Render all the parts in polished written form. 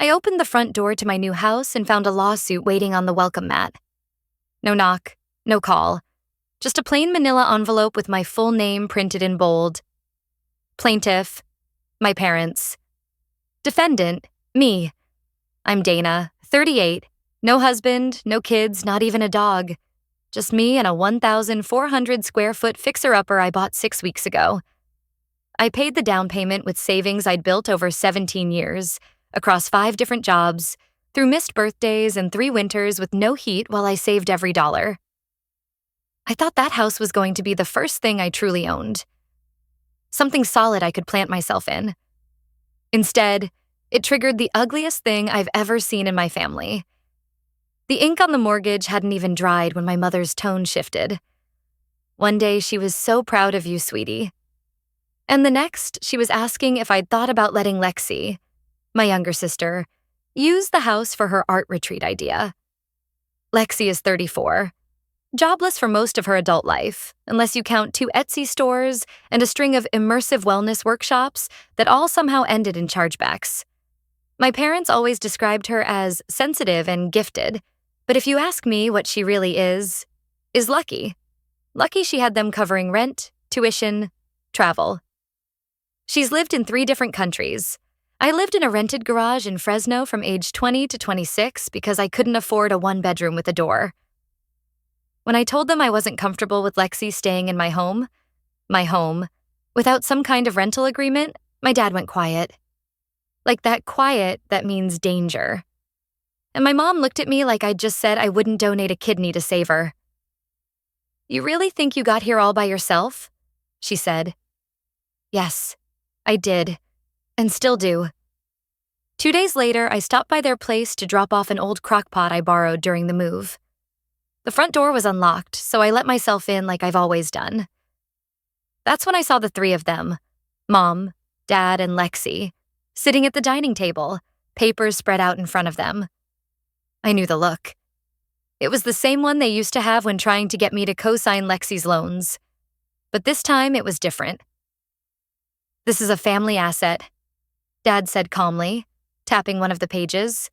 I opened the front door to my new house and found a lawsuit waiting on the welcome mat. No knock, no call, just a plain manila envelope with my full name printed in bold. Plaintiff, my parents. Defendant, me. I'm Dana, 38, no husband, no kids, not even a dog. Just me and a 1,400 square foot fixer-upper I bought 6 weeks ago. I paid the down payment with savings I'd built over 17 years, across 5 different jobs, through missed birthdays and 3 winters with no heat while I saved every dollar. I thought that house was going to be the first thing I truly owned. Something solid I could plant myself in. Instead, it triggered the ugliest thing I've ever seen in my family. The ink on the mortgage hadn't even dried when my mother's tone shifted. One day she was so proud of you, sweetie. And the next, she was asking if I'd thought about letting Lexi, my younger sister, use the house for her art retreat idea. Lexi is 34, jobless for most of her adult life, unless you count 2 Etsy stores and a string of immersive wellness workshops that all somehow ended in chargebacks. My parents always described her as sensitive and gifted, but if you ask me what she really is lucky. Lucky she had them covering rent, tuition, travel. She's lived in 3 different countries. I lived in a rented garage in Fresno from age 20 to 26 because I couldn't afford a 1-bedroom with a door. When I told them I wasn't comfortable with Lexi staying in my home, without some kind of rental agreement, my dad went quiet. Like that quiet that means danger. And my mom looked at me like I'd just said I wouldn't donate a kidney to save her. "You really think you got here all by yourself?" she said. Yes, I did, and still do. 2 days later, I stopped by their place to drop off an old crock pot I borrowed during the move. The front door was unlocked, so I let myself in like I've always done. That's when I saw the 3 of them, Mom, Dad, and Lexi, sitting at the dining table, papers spread out in front of them. I knew the look. It was the same one they used to have when trying to get me to co-sign Lexi's loans. But this time it was different. "This is a family asset," Dad said calmly, tapping one of the pages.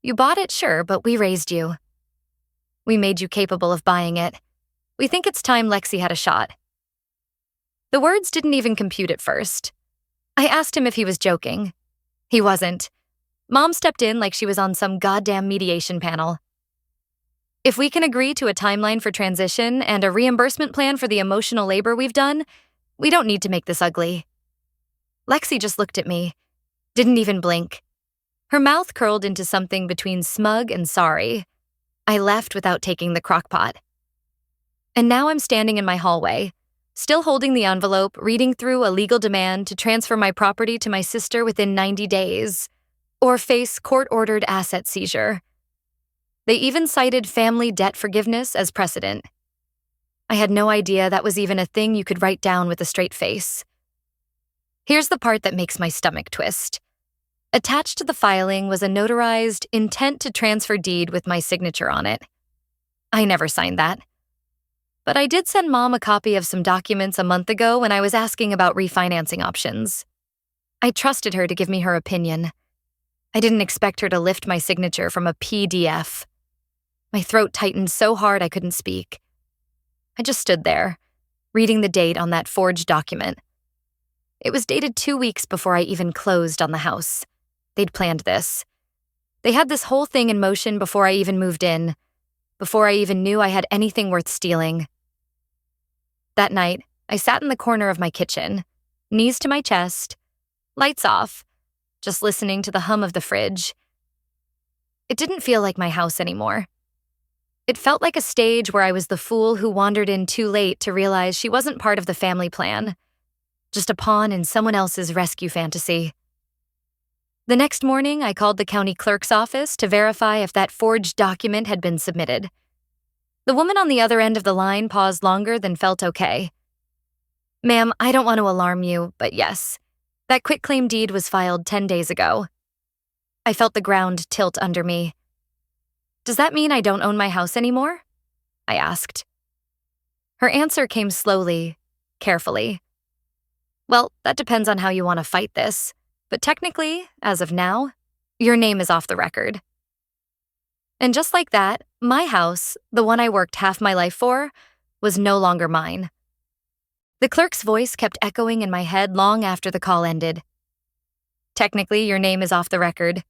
"You bought it, sure, but we raised you. We made you capable of buying it. We think it's time Lexi had a shot." The words didn't even compute at first. I asked him if he was joking. He wasn't. Mom stepped in like she was on some goddamn mediation panel. "If we can agree to a timeline for transition and a reimbursement plan for the emotional labor we've done, we don't need to make this ugly." Lexi just looked at me, didn't even blink. Her mouth curled into something between smug and sorry. I left without taking the crock pot. And now I'm standing in my hallway, still holding the envelope, reading through a legal demand to transfer my property to my sister within 90 days, or face court-ordered asset seizure. They even cited family debt forgiveness as precedent. I had no idea that was even a thing you could write down with a straight face. Here's the part that makes my stomach twist. Attached to the filing was a notarized intent to transfer deed with my signature on it. I never signed that. But I did send Mom a copy of some documents a month ago when I was asking about refinancing options. I trusted her to give me her opinion. I didn't expect her to lift my signature from a PDF. My throat tightened so hard I couldn't speak. I just stood there, reading the date on that forged document. It was dated 2 weeks before I even closed on the house. They'd planned this. They had this whole thing in motion before I even moved in, before I even knew I had anything worth stealing. That night, I sat in the corner of my kitchen, knees to my chest, lights off, just listening to the hum of the fridge. It didn't feel like my house anymore. It felt like a stage where I was the fool who wandered in too late to realize she wasn't part of the family plan, just a pawn in someone else's rescue fantasy. The next morning, I called the county clerk's office to verify if that forged document had been submitted. The woman on the other end of the line paused longer than felt okay. "Ma'am, I don't want to alarm you, but yes, that quitclaim deed was filed 10 days ago." I felt the ground tilt under me. "Does that mean I don't own my house anymore?" I asked. Her answer came slowly, carefully. "Well, that depends on how you want to fight this, but technically, as of now, Your name is off the record. And just like that, my house, the one I worked half my life for, was no longer mine. The clerk's voice kept echoing in my head long after the call ended. Technically, your name is off the record.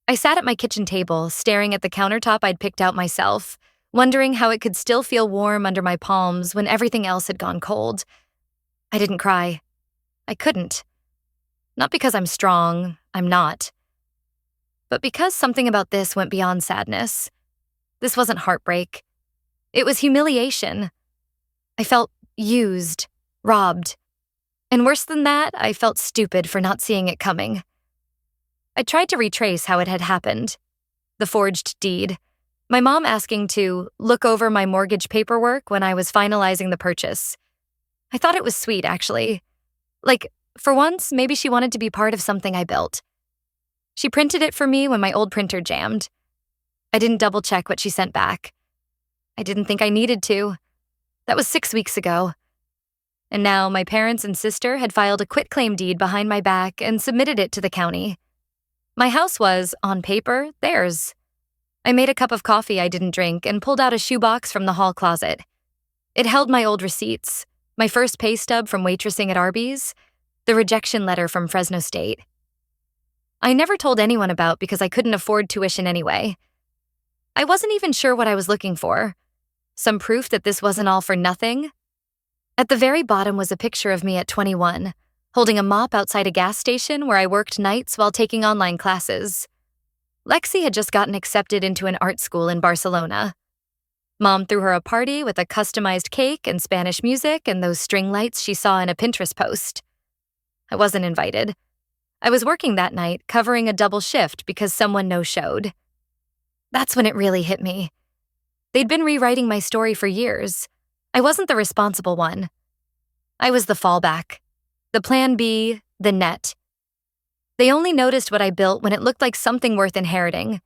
I sat at my kitchen table, staring at the countertop I'd picked out myself, wondering how it could still feel warm under my palms when everything else had gone cold. I didn't cry. I couldn't. Not because I'm strong, I'm not. But because something about this went beyond sadness. This wasn't heartbreak. It was humiliation. I felt used, robbed. And worse than that, I felt stupid for not seeing it coming. I tried to retrace how it had happened. The forged deed. My mom asking to look over my mortgage paperwork when I was finalizing the purchase. I thought it was sweet, actually. Like, for once, maybe she wanted to be part of something I built. She printed it for me when my old printer jammed. I didn't double-check what she sent back. I didn't think I needed to. That was 6 weeks ago. And now my parents and sister had filed a quitclaim deed behind my back and submitted it to the county. My house was, on paper, theirs. I made a cup of coffee I didn't drink and pulled out a shoebox from the hall closet. It held my old receipts, my first pay stub from waitressing at Arby's, the rejection letter from Fresno State. I never told anyone about because I couldn't afford tuition anyway. I wasn't even sure what I was looking for. Some proof that this wasn't all for nothing? At the very bottom was a picture of me at 21, holding a mop outside a gas station where I worked nights while taking online classes. Lexi had just gotten accepted into an art school in Barcelona. Mom threw her a party with a customized cake and Spanish music and those string lights she saw in a Pinterest post. I wasn't invited. I was working that night, covering a double shift because someone no-showed. That's when it really hit me. They'd been rewriting my story for years. I wasn't the responsible one. I was the fallback, the plan B, the net. They only noticed what I built when it looked like something worth inheriting.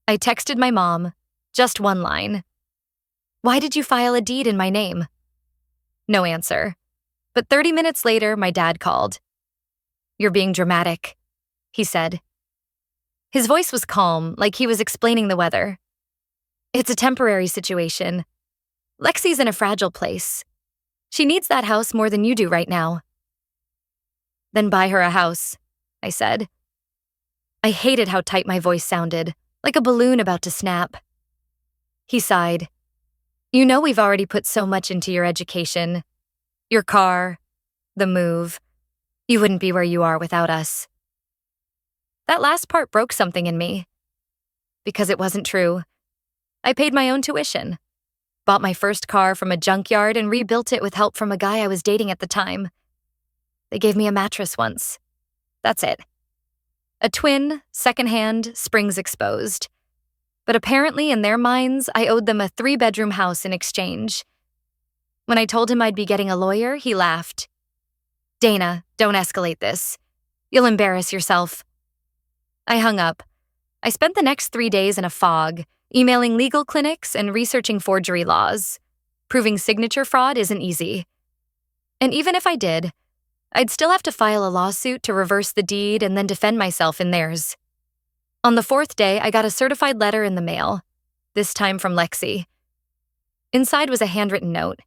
I texted my mom, just one line. Why did you file a deed in my name? No answer. But 30 minutes later, my dad called. You're being dramatic, he said. His voice was calm, like he was explaining the weather. It's a temporary situation. Lexi's in a fragile place. She needs that house more than you do right now. Then buy her a house, I said. I hated how tight my voice sounded, like a balloon about to snap. He sighed. You know we've already put so much into your education. Your car, the move. You wouldn't be where you are without us. That last part broke something in me. Because it wasn't true. I paid my own tuition, bought my first car from a junkyard and rebuilt it with help from a guy I was dating at the time. They gave me a mattress once. That's it. A twin, secondhand, springs exposed. But apparently in their minds, I owed them a 3-bedroom house in exchange. When I told him I'd be getting a lawyer, he laughed. Dana, don't escalate this. You'll embarrass yourself. I hung up. I spent the next 3 days in a fog, emailing legal clinics and researching forgery laws. Proving signature fraud isn't easy. And even if I did, I'd still have to file a lawsuit to reverse the deed and then defend myself in theirs. On the 4th day, I got a certified letter in the mail, this time from Lexi. Inside was a handwritten note.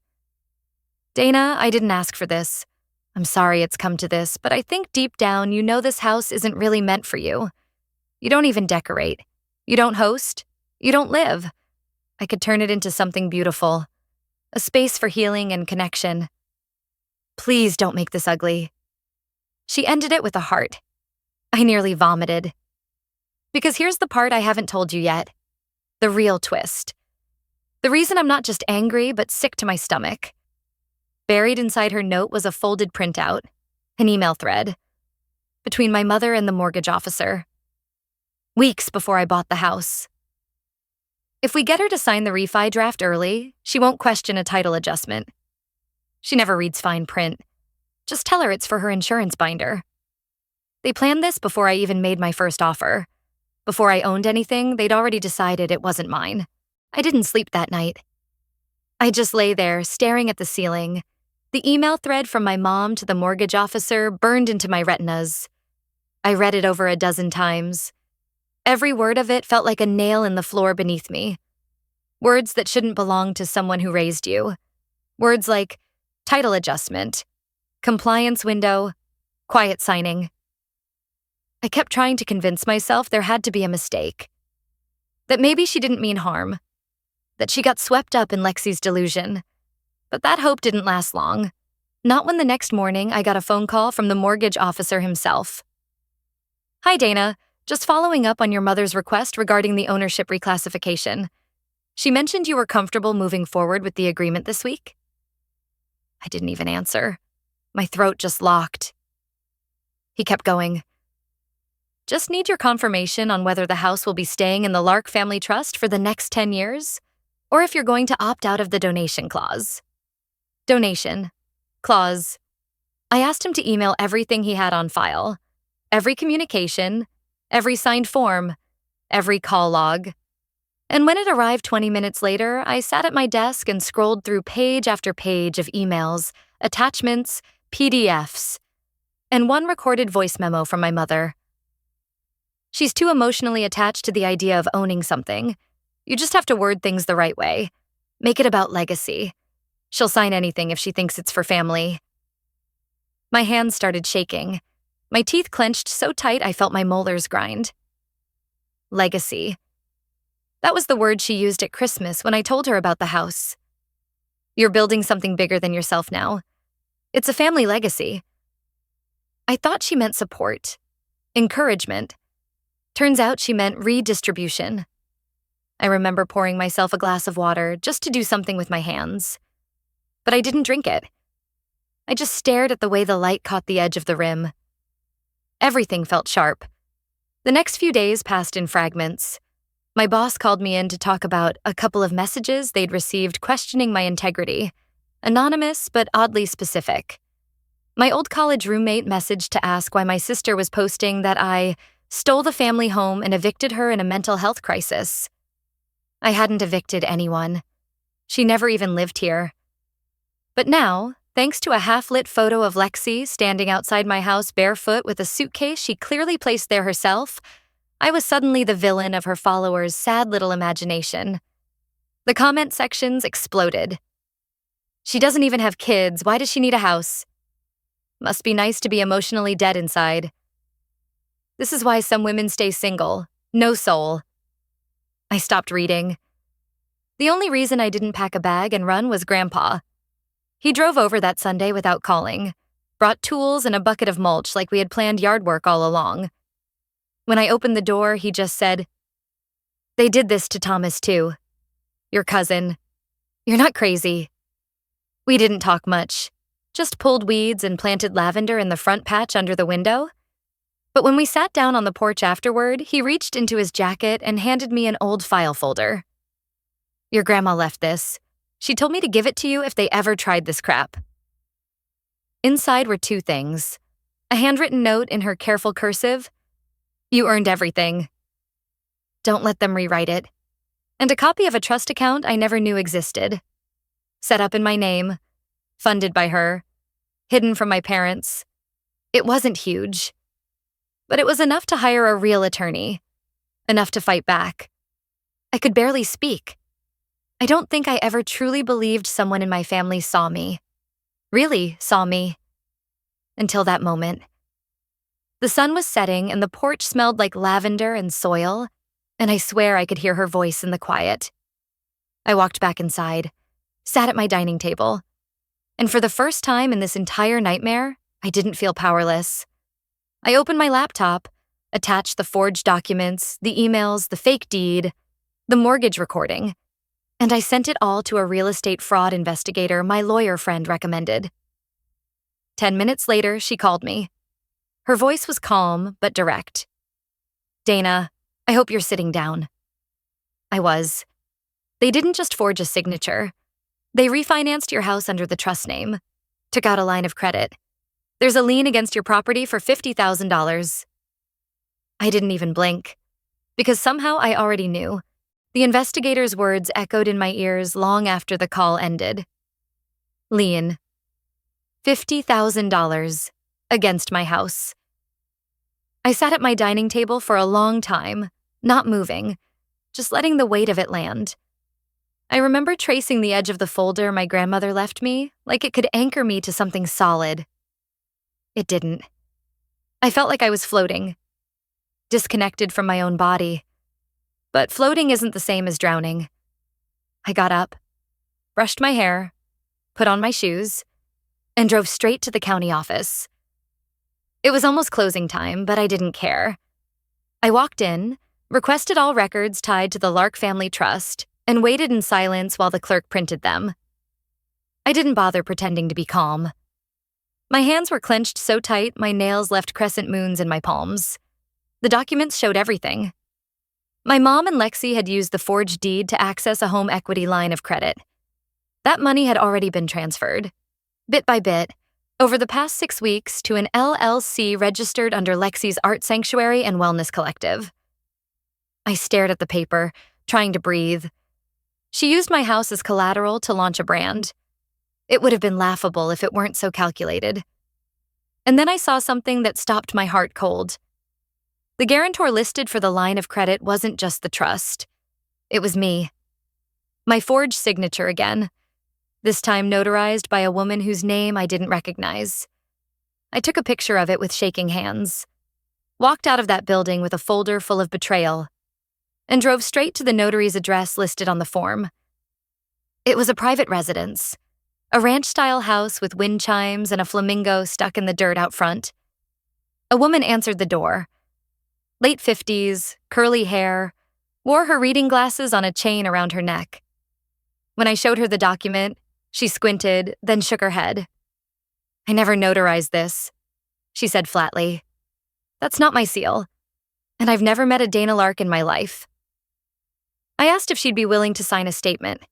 Dana, I didn't ask for this. I'm sorry it's come to this, but I think deep down you know this house isn't really meant for you. You don't even decorate. You don't host. You don't live. I could turn it into something beautiful. A space for healing and connection. Please don't make this ugly. She ended it with a heart. I nearly vomited. Because here's the part I haven't told you yet. The real twist. The reason I'm not just angry, but sick to my stomach. Buried inside her note was a folded printout, an email thread, between my mother and the mortgage officer. Weeks before I bought the house. If we get her to sign the refi draft early, she won't question a title adjustment. She never reads fine print. Just tell her it's for her insurance binder. They planned this before I even made my first offer. Before I owned anything, they'd already decided it wasn't mine. I didn't sleep that night. I just lay there, staring at the ceiling. The email thread from my mom to the mortgage officer burned into my retinas. I read it over a dozen times. Every word of it felt like a nail in the floor beneath me. Words that shouldn't belong to someone who raised you. Words like title adjustment, compliance window, quiet signing. I kept trying to convince myself there had to be a mistake. That maybe she didn't mean harm. That she got swept up in Lexi's delusion. But that hope didn't last long. Not when the next morning I got a phone call from the mortgage officer himself. "Hi, Dana. Just following up on your mother's request regarding the ownership reclassification. She mentioned you were comfortable moving forward with the agreement this week." I didn't even answer. My throat just locked. He kept going. "Just need your confirmation on whether the house will be staying in the Lark Family Trust for the next 10 years, or if you're going to opt out of the donation clause." Donation. Clause. I asked him to email everything he had on file. Every communication, every signed form, every call log. And when it arrived 20 minutes later, I sat at my desk and scrolled through page after page of emails, attachments, PDFs, and one recorded voice memo from my mother. She's too emotionally attached to the idea of owning something. You just have to word things the right way. Make it about legacy. She'll sign anything if she thinks it's for family. My hands started shaking. My teeth clenched so tight I felt my molars grind. Legacy. That was the word she used at Christmas when I told her about the house. You're building something bigger than yourself now. It's a family legacy. I thought she meant support, encouragement. Turns out she meant redistribution. I remember pouring myself a glass of water just to do something with my hands. But I didn't drink it. I just stared at the way the light caught the edge of the rim. Everything felt sharp. The next few days passed in fragments. My boss called me in to talk about a couple of messages they'd received questioning my integrity. Anonymous, but oddly specific. My old college roommate messaged to ask why my sister was posting that I stole the family home and evicted her in a mental health crisis. I hadn't evicted anyone. She never even lived here. But now, thanks to a half-lit photo of Lexi standing outside my house barefoot with a suitcase she clearly placed there herself, I was suddenly the villain of her followers' sad little imagination. The comment sections exploded. "She doesn't even have kids. Why does she need a house? Must be nice to be emotionally dead inside. This is why some women stay single. No soul." I stopped reading. The only reason I didn't pack a bag and run was Grandpa. He drove over that Sunday without calling, brought tools and a bucket of mulch like we had planned yard work all along. When I opened the door, he just said, "They did this to Thomas too. Your cousin. You're not crazy." We didn't talk much, just pulled weeds and planted lavender in the front patch under the window. But when we sat down on the porch afterward, he reached into his jacket and handed me an old file folder. "Your grandma left this. She told me to give it to you if they ever tried this crap." Inside were two things. A handwritten note in her careful cursive, "You earned everything. Don't let them rewrite it." And a copy of a trust account I never knew existed. Set up in my name, funded by her, hidden from my parents. It wasn't huge, but it was enough to hire a real attorney, enough to fight back. I could barely speak. I don't think I ever truly believed someone in my family saw me. Really saw me. Until that moment. The sun was setting and the porch smelled like lavender and soil, and I swear I could hear her voice in the quiet. I walked back inside, sat at my dining table, and for the first time in this entire nightmare, I didn't feel powerless. I opened my laptop, attached the forged documents, the emails, the fake deed, the mortgage recording, and I sent it all to a real estate fraud investigator my lawyer friend recommended. 10 minutes later, she called me. Her voice was calm but direct. "Dana, I hope you're sitting down." I was. "They didn't just forge a signature. They refinanced your house under the trust name, took out a line of credit. There's a lien against your property for $50,000. I didn't even blink, because somehow I already knew. The investigator's words echoed in my ears long after the call ended. Lien. $50,000 against my house. I sat at my dining table for a long time, not moving, just letting the weight of it land. I remember tracing the edge of the folder my grandmother left me, like it could anchor me to something solid. It didn't. I felt like I was floating, disconnected from my own body. But floating isn't the same as drowning. I got up, brushed my hair, put on my shoes, and drove straight to the county office. It was almost closing time, but I didn't care. I walked in, requested all records tied to the Lark Family Trust, and waited in silence while the clerk printed them. I didn't bother pretending to be calm. My hands were clenched so tight my nails left crescent moons in my palms. The documents showed everything. My mom and Lexi had used the forged deed to access a home equity line of credit. That money had already been transferred, bit by bit, over the past 6 weeks to an LLC registered under Lexi's Art Sanctuary and Wellness Collective. I stared at the paper, trying to breathe. She used my house as collateral to launch a brand. It would have been laughable if it weren't so calculated. And then I saw something that stopped my heart cold. The guarantor listed for the line of credit wasn't just the trust. It was me. My forged signature again, this time notarized by a woman whose name I didn't recognize. I took a picture of it with shaking hands, walked out of that building with a folder full of betrayal, and drove straight to the notary's address listed on the form. It was a private residence, a ranch-style house with wind chimes and a flamingo stuck in the dirt out front. A woman answered the door. Late 50s, curly hair, wore her reading glasses on a chain around her neck. When I showed her the document, she squinted, then shook her head. "I never notarized this," she said flatly. "That's not my seal, and I've never met a Dana Lark in my life." I asked if she'd be willing to sign a statement.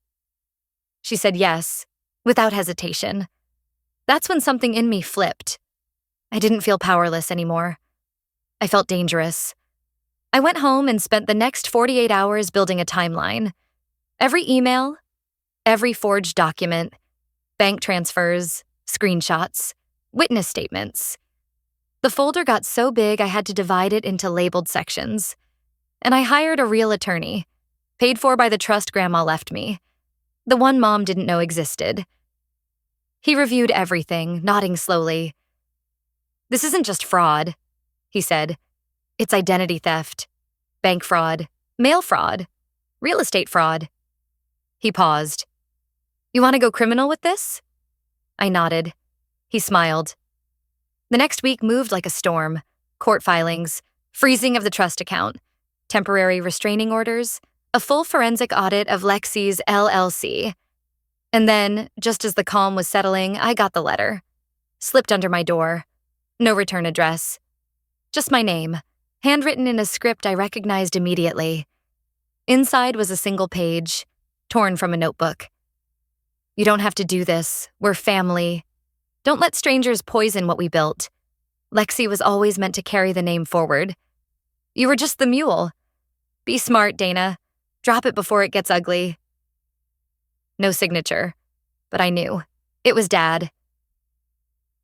She said yes, without hesitation. That's when something in me flipped. I didn't feel powerless anymore. I felt dangerous. I went home and spent the next 48 hours building a timeline. Every email, every forged document, bank transfers, screenshots, witness statements. The folder got so big I had to divide it into labeled sections. And I hired a real attorney, paid for by the trust Grandma left me, the one Mom didn't know existed. He reviewed everything, nodding slowly. "This isn't just fraud," he said. "It's identity theft, bank fraud, mail fraud, real estate fraud." He paused. "You want to go criminal with this?" I nodded. He smiled. The next week moved like a storm. Court filings, freezing of the trust account, temporary restraining orders, a full forensic audit of Lexi's LLC. And then, just as the calm was settling, I got the letter. Slipped under my door. No return address. Just my name, handwritten in a script I recognized immediately. Inside was a single page, torn from a notebook. "You don't have to do this. We're family. Don't let strangers poison what we built. Lexi was always meant to carry the name forward. You were just the mule. Be smart, Dana. Drop it before it gets ugly." No signature, but I knew. It was Dad.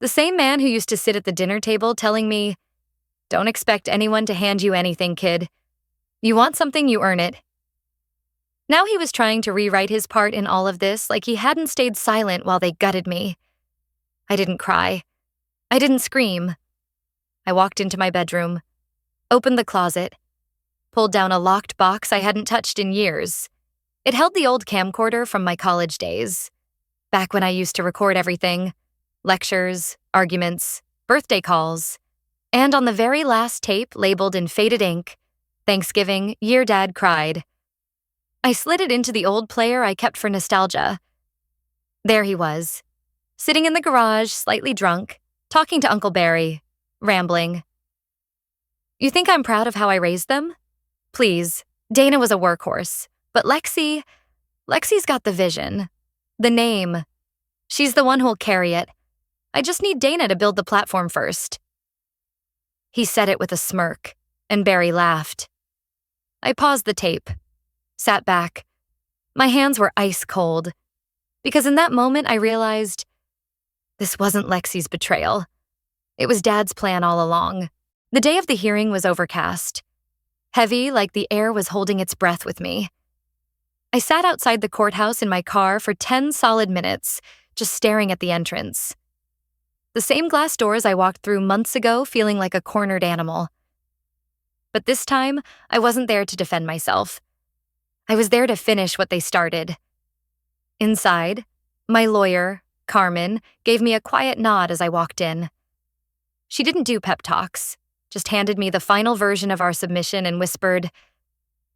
The same man who used to sit at the dinner table telling me, "Don't expect anyone to hand you anything, kid. You want something, you earn it." Now he was trying to rewrite his part in all of this like he hadn't stayed silent while they gutted me. I didn't cry. I didn't scream. I walked into my bedroom, opened the closet, pulled down a locked box I hadn't touched in years. It held the old camcorder from my college days, back when I used to record everything: lectures, arguments, birthday calls, and on the very last tape labeled in faded ink, "Thanksgiving, Year Dad Cried." I slid it into the old player I kept for nostalgia. There he was, sitting in the garage, slightly drunk, talking to Uncle Barry, rambling. "You think I'm proud of how I raised them? Please, Dana was a workhorse, but Lexi's got the vision, the name. She's the one who'll carry it. I just need Dana to build the platform first." He said it with a smirk, and Barry laughed. I paused the tape, sat back. My hands were ice cold, because in that moment I realized this wasn't Lexi's betrayal. It was Dad's plan all along. The day of the hearing was overcast, heavy like the air was holding its breath with me. I sat outside the courthouse in my car for 10 solid minutes, just staring at the entrance. The same glass doors I walked through months ago, feeling like a cornered animal. But this time, I wasn't there to defend myself. I was there to finish what they started. Inside, my lawyer, Carmen, gave me a quiet nod as I walked in. She didn't do pep talks, just handed me the final version of our submission and whispered,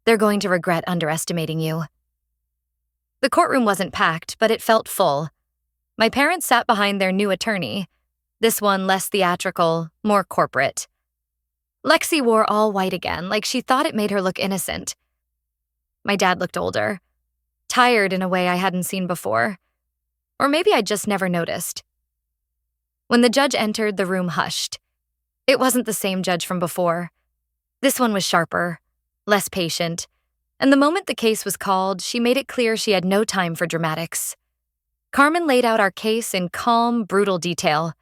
"They're going to regret underestimating you." The courtroom wasn't packed, but it felt full. My parents sat behind their new attorney, this one less theatrical, more corporate. Lexi wore all white again, like she thought it made her look innocent. My dad looked older, tired in a way I hadn't seen before. Or maybe I'd just never noticed. When the judge entered, the room hushed. It wasn't the same judge from before. This one was sharper, less patient, and the moment the case was called, she made it clear she had no time for dramatics. Carmen laid out our case in calm, brutal detail.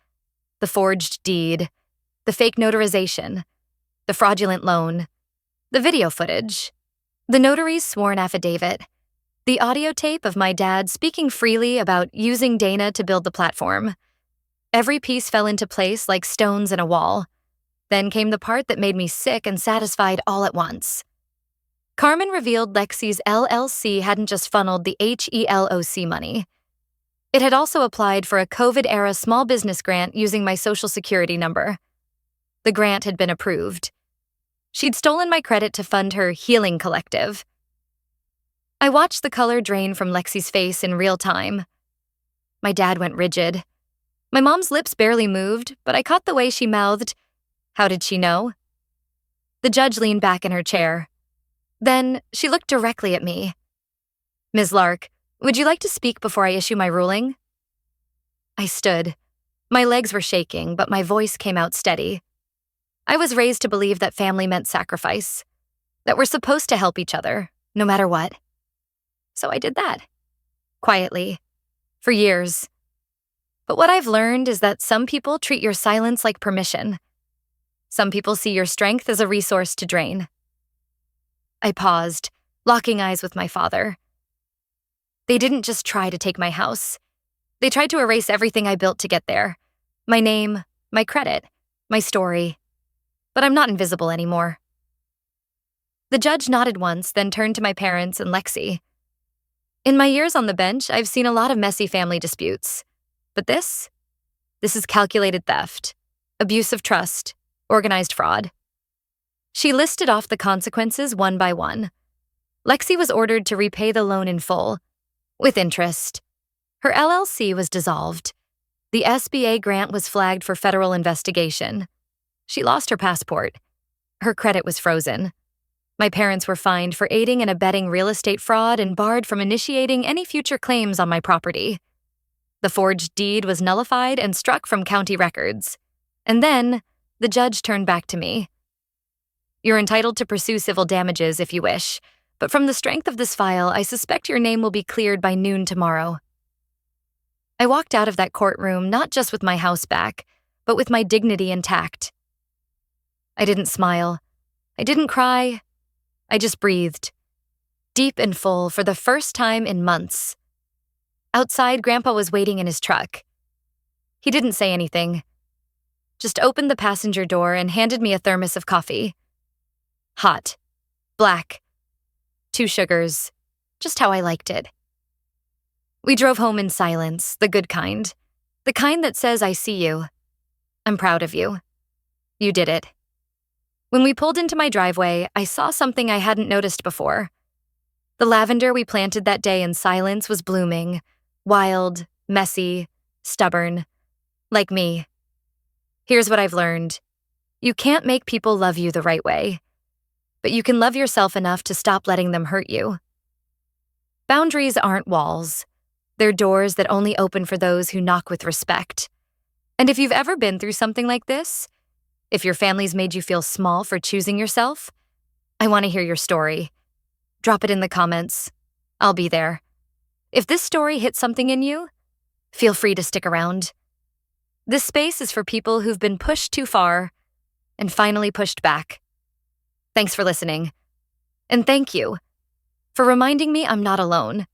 The forged deed, the fake notarization, the fraudulent loan, the video footage, the notary's sworn affidavit, the audio tape of my dad speaking freely about using Dana to build the platform. Every piece fell into place like stones in a wall. Then came the part that made me sick and satisfied all at once. Carmen revealed Lexi's LLC hadn't just funneled the HELOC money. It had also applied for a COVID-era small business grant using my social security number. The grant had been approved. She'd stolen my credit to fund her healing collective. I watched the color drain from Lexi's face in real time. My dad went rigid. My mom's lips barely moved, but I caught the way she mouthed, "How did she know?" The judge leaned back in her chair. Then she looked directly at me. "Ms. Lark, would you like to speak before I issue my ruling?" I stood. My legs were shaking, but my voice came out steady. I was raised to believe that family meant sacrifice, that we're supposed to help each other, no matter what. So I did that. Quietly. For years. But what I've learned is that some people treat your silence like permission. Some people see your strength as a resource to drain. I paused, locking eyes with my father. They didn't just try to take my house. They tried to erase everything I built to get there. My name, my credit, my story. But I'm not invisible anymore. The judge nodded once, then turned to my parents and Lexi. In my years on the bench, I've seen a lot of messy family disputes. But this is calculated theft, abuse of trust, organized fraud. She listed off the consequences one by one. Lexi was ordered to repay the loan in full, with interest. Her LLC was dissolved. The SBA grant was flagged for federal investigation. She lost her passport. Her credit was frozen. My parents were fined for aiding and abetting real estate fraud and barred from initiating any future claims on my property. The forged deed was nullified and struck from county records. And then, the judge turned back to me. "You're entitled to pursue civil damages if you wish, but from the strength of this file, I suspect your name will be cleared by noon tomorrow." I walked out of that courtroom not just with my house back, but with my dignity intact. I didn't smile. I didn't cry. I just breathed. Deep and full for the first time in months. Outside, Grandpa was waiting in his truck. He didn't say anything. Just opened the passenger door and handed me a thermos of coffee. Hot. Black. 2 sugars. Just how I liked it. We drove home in silence, the good kind. The kind that says, "I see you. I'm proud of you. You did it." When we pulled into my driveway, I saw something I hadn't noticed before. The lavender we planted that day in silence was blooming, wild, messy, stubborn, like me. Here's what I've learned. You can't make people love you the right way, but you can love yourself enough to stop letting them hurt you. Boundaries aren't walls. They're doors that only open for those who knock with respect. And if you've ever been through something like this, if your family's made you feel small for choosing yourself, I want to hear your story. Drop it in the comments. I'll be there. If this story hits something in you, feel free to stick around. This space is for people who've been pushed too far and finally pushed back. Thanks for listening. And thank you for reminding me I'm not alone.